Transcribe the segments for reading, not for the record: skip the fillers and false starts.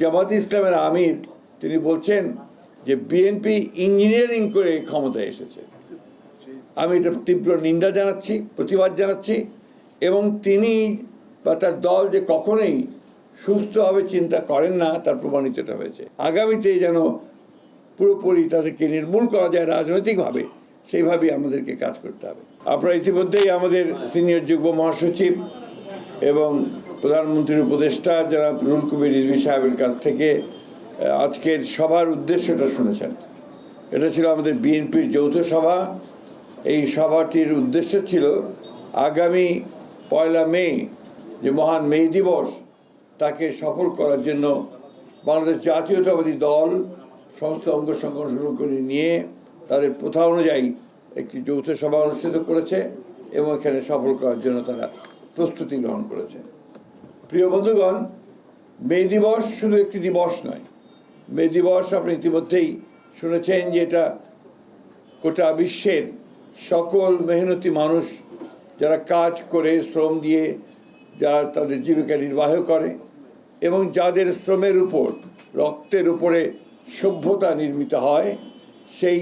জামাত ইসলামের আমির তিনি বলছেন যে বিএনপি ইঞ্জিনিয়ারিং করে ক্ষমতায় এসেছে। আমি এটা তীব্র নিন্দা জানাচ্ছি, প্রতিবাদ জানাচ্ছি, এবং তিনি বা তার দল যে কখনোই সুস্থভাবে চিন্তা করেন না তার প্রমাণিত এটা হয়েছে। আগামীতে যেন পুরোপুরি তাদেরকে নির্মূল করা যায় রাজনৈতিকভাবে, সেইভাবেই আমাদেরকে কাজ করতে হবে। আপনারা ইতিমধ্যেই আমাদের সিনিয়র যুগ্ম মহাসচিব এবং প্রধানমন্ত্রীর উপদেষ্টা যারা রুহুল কবির রিজভী সাহেবের কাছ থেকে আজকের সভার উদ্দেশ্যটা শুনেছেন। এটা ছিল আমাদের বিএনপির যৌথ সভা। এই সভাটির উদ্দেশ্য ছিল আগামী 1 মে যে মহান মে দিবস, তাকে সফল করার জন্য বাংলাদেশ জাতীয়তাবাদী দল সমস্ত অঙ্গ সংগঠন নিয়ে তাদের প্রথা অনুযায়ী একটি যৌথ সভা অনুষ্ঠিত করেছে এবং এখানে সফল করার জন্য তারা প্রস্তুতি গ্রহণ করেছে। প্রিয় বন্ধুগণ, মে দিবস শুধু একটি দিবস নয়। মে দিবস আপনি ইতিমধ্যেই শুনেছেন যে এটা গোটা বিশ্বের সকল মেহনতি মানুষ যারা কাজ করে, শ্রম দিয়ে যারা তাদের জীবিকা নির্বাহ করে এবং যাদের শ্রমের উপর, রক্তের উপরে সভ্যতা নির্মিত হয়, সেই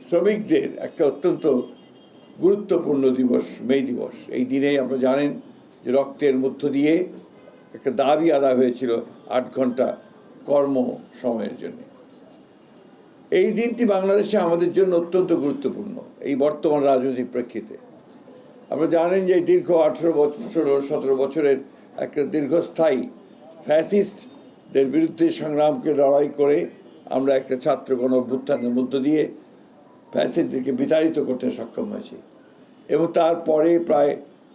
শ্রমিকদের একটা অত্যন্ত গুরুত্বপূর্ণ দিবস মে দিবস। এই দিনেই আপনারা জানেন যে রক্তের মধ্য দিয়ে একটা দাবি আদায় হয়েছিল 8 ঘন্টা কর্ম সময়ের জন্য। এই দিনটি বাংলাদেশে আমাদের জন্য অত্যন্ত গুরুত্বপূর্ণ এই বর্তমান রাজনৈতিক প্রেক্ষিতে। আপনারা জানেন যে দীর্ঘ 18 বছর 17 বছরের একটা দীর্ঘস্থায়ী ফ্যাসিস্টদের বিরুদ্ধে সংগ্রামকে লড়াই করে আমরা একটা ছাত্র গণ অভ্যুত্থানের মধ্য দিয়ে ফ্যাসিস্টদেরকে বিতাড়িত করতে সক্ষম হয়েছি এবং তারপরে প্রায়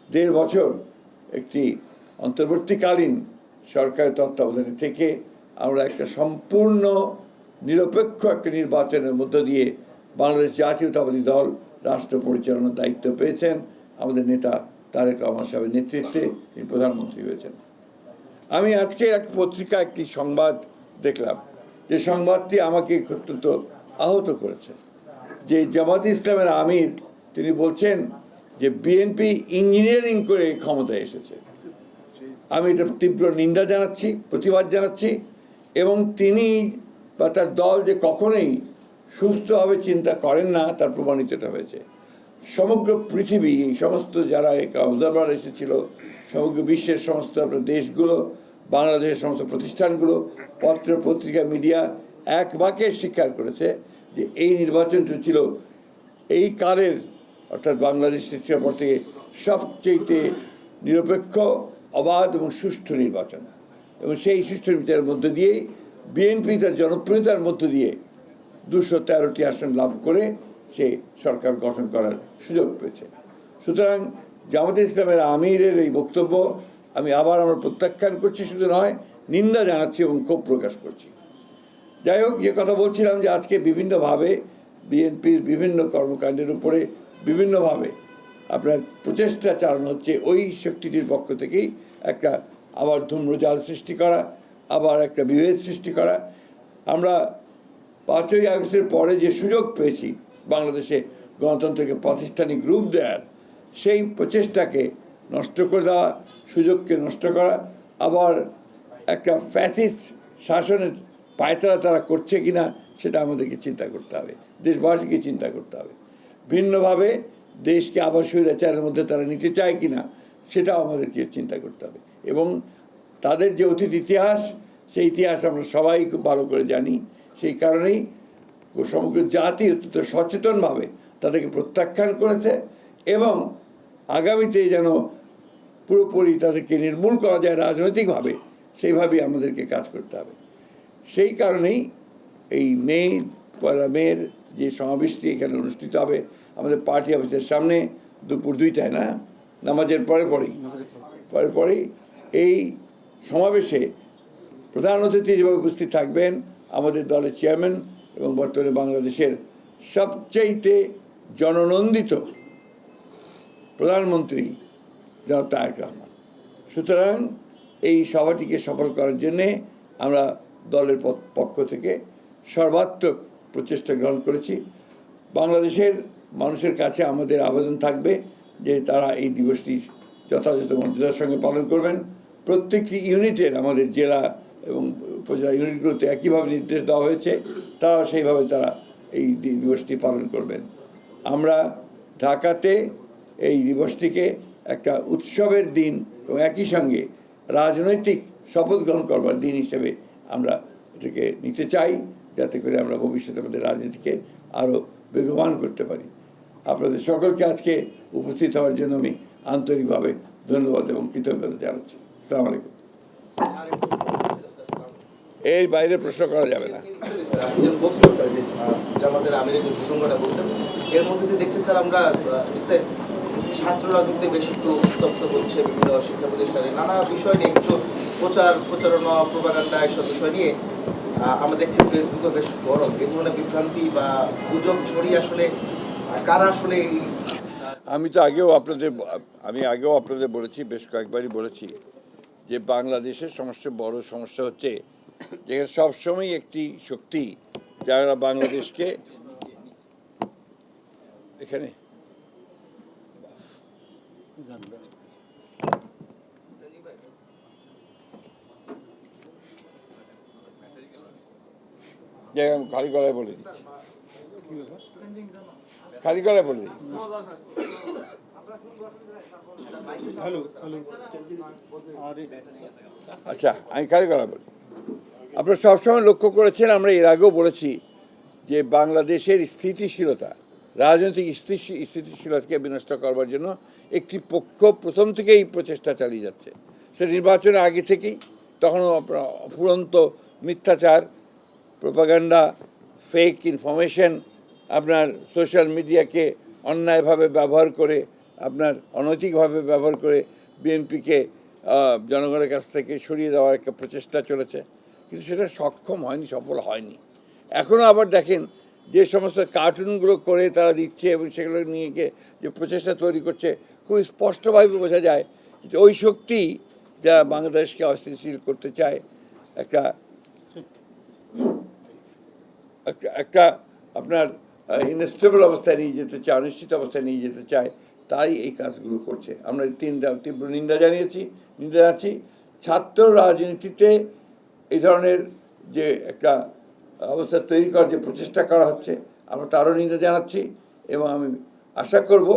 1.5 বছর একটি অন্তর্বর্তীকালীন সরকারের তত্ত্বাবধানে থেকে আমরা একটা সম্পূর্ণ নিরপেক্ষ একটা নির্বাচনের মধ্য দিয়ে বাংলাদেশ জাতীয়তাবাদী দল রাষ্ট্র পরিচালনার দায়িত্ব পেয়েছেন। আমাদের নেতা তারেক রহমান সাহেবের নেতৃত্বে তিনি প্রধানমন্ত্রী হয়েছেন। আমি আজকে এক পত্রিকায় একটি সংবাদ দেখলাম, যে সংবাদটি আমাকে অত্যন্ত আহত করেছে। যে জামাত ইসলামের আমির তিনি বলছেন যে বিএনপি ইঞ্জিনিয়ারিং করে ক্ষমতায় এসেছে। আমি এটা তীব্র নিন্দা জানাচ্ছি, প্রতিবাদ জানাচ্ছি, এবং তিনি বা তার দল যে কখনোই সুস্থভাবে চিন্তা করেন না তার প্রমাণিত এটা হয়েছে। সমগ্র পৃথিবী, এই সমস্ত যারা অবজারভার এসেছিল, সমগ্র বিশ্বের সমস্ত দেশগুলো, বাংলাদেশের সমস্ত প্রতিষ্ঠানগুলো, পত্র পত্রিকা, মিডিয়া এক বাক্যে স্বীকার করেছে যে এই নির্বাচনটি ছিল এই কালের, অর্থাৎ বাংলাদেশ সৃষ্টির পর থেকে সবচেয়ে নিরপেক্ষ, অবাধ এবং সুষ্ঠু নির্বাচন। এবং সেই সুষ্ঠু নির্বাচনের মধ্য দিয়েই বিএনপি তার জনপ্রিয়তার মধ্য দিয়ে 213টি আসন লাভ করে সে সরকার গঠন করার সুযোগ পেয়েছে। সুতরাং জামাতে ইসলামের আমিরের এই বক্তব্য আমি আবার আমরা প্রত্যাখ্যান করছি, শুধু নয় নিন্দা জানাচ্ছি এবং ক্ষোভ প্রকাশ করছি। যাই হোক, যে কথা বলছিলাম যে আজকে বিভিন্নভাবে বিএনপির বিভিন্ন কর্মকাণ্ডের উপরে বিভিন্নভাবে আপনার প্রচেষ্টা চালানো হচ্ছে ওই শক্তিটির পক্ষ থেকেই একটা আবার ধূম্রজাল সৃষ্টি করা, আবার একটা বিভেদ সৃষ্টি করা। আমরা 5ই আগস্টের পরে যে সুযোগ পেয়েছি বাংলাদেশে গণতন্ত্রকে প্রাতিষ্ঠানিক রূপ দেওয়ার, সেই প্রচেষ্টাকে নষ্ট করে দেওয়া, সুযোগকে নষ্ট করা, আবার একটা ফ্যাসিস্ট শাসনের পায়তারা তারা করছে কিনা সেটা আমাদেরকে চিন্তা করতে হবে, দেশবাসীকে চিন্তা করতে হবে। ভিন্নভাবে দেশকে আবার স্বৈরাচারের মধ্যে তারা নিতে চায় কিনা সেটাও আমাদেরকে চিন্তা করতে হবে। এবং তাদের যে অতীত ইতিহাস, সেই ইতিহাস আমরা সবাই খুব ভালো করে জানি। সেই কারণেই সমগ্র জাতি অত্যন্ত সচেতনভাবে তাদেরকে প্রত্যাখ্যান করেছে এবং আগামীতে যেন পুরোপুরি তাদেরকে নির্মূল করা যায় রাজনৈতিকভাবে, সেইভাবেই আমাদেরকে কাজ করতে হবে। সেই কারণেই এই 1 মের যে সমাবেশটি এখানে অনুষ্ঠিত হবে আমাদের পার্টি অফিসের সামনে দুপুর 2টায়, না নামাজের পরেই এই সমাবেশে প্রধান অতিথি হিসেবে উপস্থিত থাকবেন আমাদের দলের চেয়ারম্যান এবং বর্তমানে বাংলাদেশের সবচেয়ে জননন্দিত প্রধানমন্ত্রী জনাব তারেক রহমান। সুতরাং এই সভাটিকে সফল করার জন্যে আমরা দলের পক্ষ থেকে সর্বাত্মক প্রচেষ্টা গ্রহণ করেছি। বাংলাদেশের মানুষের কাছে আমাদের আবেদন থাকবে যে তারা এই দিবসটি যথাযথ মর্যাদার সঙ্গে পালন করবেন। প্রত্যেকটি ইউনিটের আমাদের জেলা এবং উপজেলা ইউনিটগুলোতে একইভাবে নির্দেশ দেওয়া হয়েছে, তারা সেইভাবে তারা এই দিবসটি পালন করবেন। আমরা ঢাকাতে এই দিবসটিকে একটা উৎসবের দিন এবং একই সঙ্গে রাজনৈতিক শপথ গ্রহণ করবার দিন হিসেবে আমরা এটাকে নিতে চাই, যাতে করে আমরা ভবিষ্যতে আমাদের রাজনীতিকে আরও বেগবান করতে পারি। আপনাদের সকলকে আজকে উপস্থিত হওয়ার জন্য আমি আন্তরিকভাবে ধন্যবাদ এবং কৃতজ্ঞতা জানাচ্ছি। আসসালামু আলাইকুম। এর বাইরে প্রশ্ন করা যাবে না। এর মধ্যে দিয়ে দেখছি স্যার আমরা ছাত্র রাজনীতি বেশি একটু উত্তপ্ত হচ্ছে, বিভিন্ন শিক্ষা প্রতিষ্ঠানে নানা বিষয় নিয়ে একটু প্রচারণা প্রোপাগান্ডা এইসব বিষয় নিয়ে আমরা দেখছি ফেসবুকে বেশ গরম। এই ধরনের বিভ্রান্তি বা গুজব ছড়িয়ে আসলে কারা আসলে আমি আগেও আপনাদের বলেছি, বেশ কয়েকবারই বলেছি যে বাংলাদেশের সমস্যা বড় সমস্যা হচ্ছে যে সবসময় একটি শক্তি যারা বাংলাদেশকে এখানে খালি গলায় বলে দিচ্ছি, খালি গলায় বলে দিই। আচ্ছা, আমি খালি গলায় বলি। আপনারা সবসময় লক্ষ্য করেছেন, আমরা এর আগেও বলেছি যে বাংলাদেশের স্থিতিশীলতা, রাজনৈতিক স্থিতিশীলতাকে বিনষ্ট করবার জন্য একটি পক্ষ প্রথম থেকেই প্রচেষ্টা চালিয়ে যাচ্ছে। সে নির্বাচনের আগে থেকেই, তখনও আপনার অফুরন্ত মিথ্যাচার, প্রোপাগান্ডা, ফেক ইনফরমেশন, আপনার সোশ্যাল মিডিয়াকে অন্যায়ভাবে ব্যবহার করে, আপনার অনৈতিকভাবে ব্যবহার করে বিএনপিকে জনগণের কাছ থেকে সরিয়ে দেওয়ার একটা প্রচেষ্টা চলেছে, কিন্তু সেটা সক্ষম হয়নি, সফল হয়নি। এখনও আবার দেখেন যে সমস্ত কার্টুনগুলো করে তারা দিচ্ছে এবং সেগুলো নিয়ে গিয়ে যে প্রচেষ্টা তৈরি করছে, খুব স্পষ্টভাবে বোঝা যায় যে ওই শক্তি যা বাংলাদেশকে অস্থিতিশীল করতে চায়, একটা একটা আপনার ইনস্টেবল অবস্থায় নিয়ে যেতে চায়, অনিশ্চিত অবস্থায় নিয়ে যেতে চায়, তাই এই কাজগুলো করছে। আমরা তীব্র নিন্দা জানাচ্ছি। ছাত্র রাজনীতিতে এই ধরনের যে একটা অবস্থা তৈরি করার যে প্রচেষ্টা করা হচ্ছে, আমরা তারও নিন্দা জানাচ্ছি এবং আমি আশা করব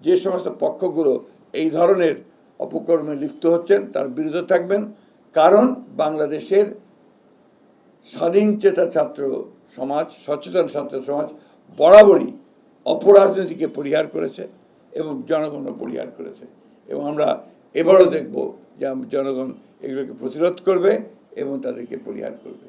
যে সমস্ত পক্ষগুলো এই ধরনের অপকর্মে লিপ্ত হচ্ছেন তার বিরুদ্ধে থাকবেন, কারণ বাংলাদেশের স্বাধীনচেতা ছাত্র সমাজ, সচেতন ছাত্র সমাজ বরাবরই অপরাজনীতিকে পরিহার করেছে এবং জনগণও পরিহার করেছে, এবং আমরা এবারও দেখব যে জনগণ এগুলোকে প্রতিরোধ করবে এবং তাদেরকে পরিহার করবে।